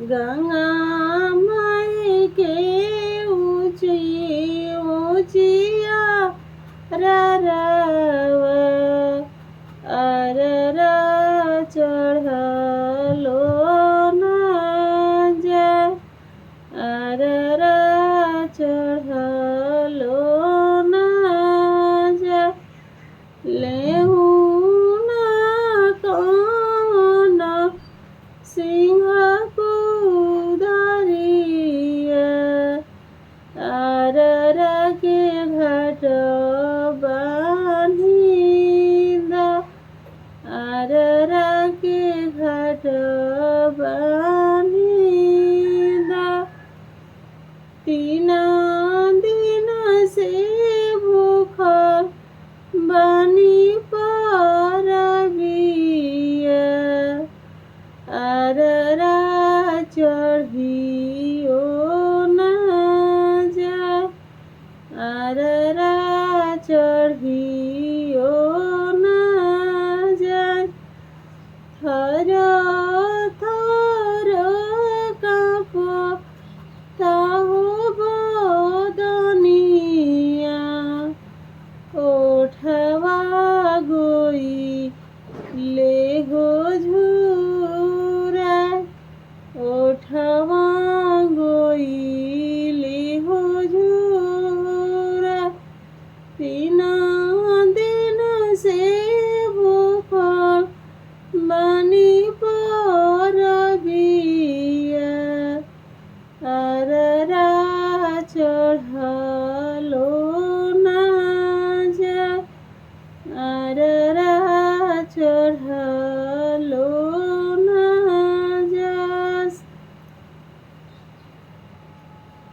गंगा माई के ऊँची ऊँचिया ररवा अररा चढ़लो ना जा अररा चढ़लो ना जा लेहू ना कौन सिंह कुदरिया अररा के घाट बांधिदा अररा के घाट बांधिदा तीन दिन से भूखल बानी परबिया अररा चढ़ियो